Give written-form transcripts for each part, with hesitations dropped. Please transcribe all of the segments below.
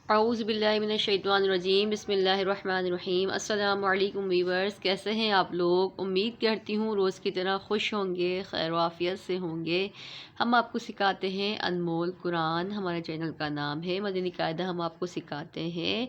اعوذ باللہ من الشیطان الرجیم، بسم اللہ الرحمن الرحیم۔ السلام علیکم ویورز، کیسے ہیں آپ لوگ؟ امید کرتی ہوں روز کی طرح خوش ہوں گے، خیر و عافیت سے ہوں گے۔ ہم آپ کو سکھاتے ہیں انمول قرآن، ہمارے چینل کا نام ہے مدنی قاعدہ۔ ہم آپ کو سکھاتے ہیں،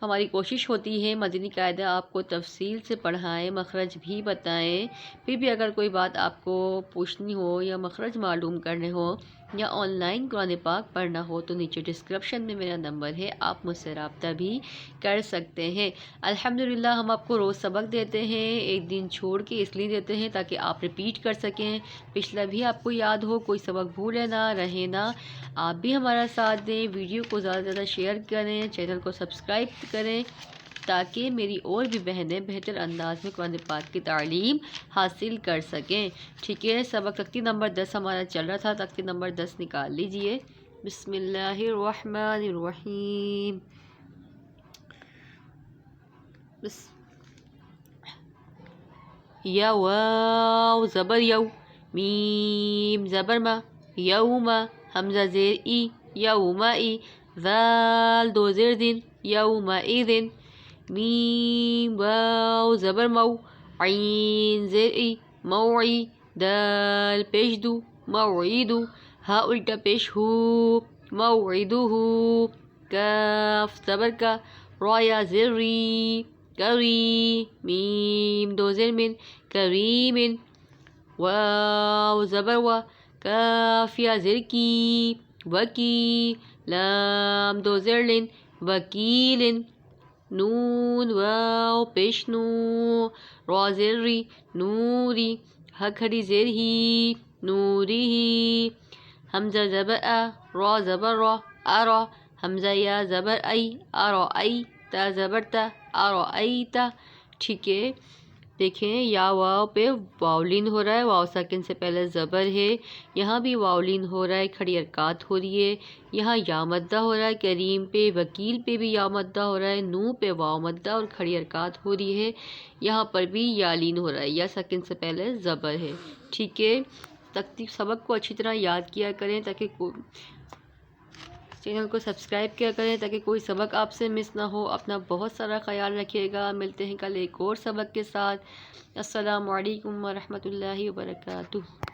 ہماری کوشش ہوتی ہے مدنی قاعدہ آپ کو تفصیل سے پڑھائیں، مخرج بھی بتائیں۔ پھر بھی اگر کوئی بات آپ کو پوچھنی ہو یا مخرج معلوم کرنے ہو یا آن لائن قرآن پاک پڑھنا ہو تو نیچے ڈسکرپشن میں میرا نمبر ہے، آپ مجھ سے رابطہ بھی کر سکتے ہیں۔ الحمدللہ ہم آپ کو روز سبق دیتے ہیں، ایک دن چھوڑ کے اس لیے دیتے ہیں تاکہ آپ ریپیٹ کر سکیں، پچھلا بھی آپ کو یاد ہو، کوئی سبق بھولے نہ رہے نا۔ آپ بھی ہمارا ساتھ دیں، ویڈیو کو زیادہ سے زیادہ شیئر کریں، چینل کو سبسکرائب کریں تاکہ میری اور بھی بہنیں بہتر انداز میں قرآن پاک کی تعلیم حاصل کر سکیں۔ ٹھیک ہے، سبق تختی نمبر 10 ہمارا چل رہا تھا، تختی نمبر 10 نکال لیجئے۔ بسم اللہ الرحمن الرحیم۔ یا واو زبر یو، میم زبر ما، یوم حمزہ زیر ای، یومئی، ذال دو زیر دن، یومئذن، میم واو زبر مو، عین زیر ای، موعی، دال پیش دو، موعیدو، ہا الٹا پیش ہو، موعدہ، کاف زبر کا، رایا زیر ری، کری، میم دو زیر من، کریمن، واو زبر وا، کاف یا زیر کی، وکی، لام دو زیر لن، وکیلن، نون واو پیش نو، را زیر ری، نوری، ہا کھڑی زیر ہی، نوری ہی، حمزہ زبر آ، را زبر را، ارا، حمزہ یا زبر ای، ارا ای، تا زبر تا، ارا ای تا۔ ٹھیک ہے، دیکھیں یا واو پہ واولین ہو رہا ہے، واو ساکن سے پہلے زبر ہے، یہاں بھی واولین ہو رہا ہے، کھڑی حرکات ہو رہی ہے، یہاں یا مدہ ہو رہا ہے، کریم پہ وکیل پہ بھی یا مدہ ہو رہا ہے، نو پہ واو مدہ اور کھڑی حرکات ہو رہی ہے، یہاں پر بھی یا لین ہو رہا ہے، یا ساکن سے پہلے زبر ہے۔ ٹھیک ہے، تختی سبق کو اچھی طرح یاد کیا کریں تاکہ چینل کو سبسکرائب کیا کریں تاکہ کوئی سبق آپ سے مس نہ ہو۔ اپنا بہت سارا خیال رکھیے گا، ملتے ہیں کل ایک اور سبق کے ساتھ۔ السلام علیکم ورحمۃ اللہ وبرکاتہ۔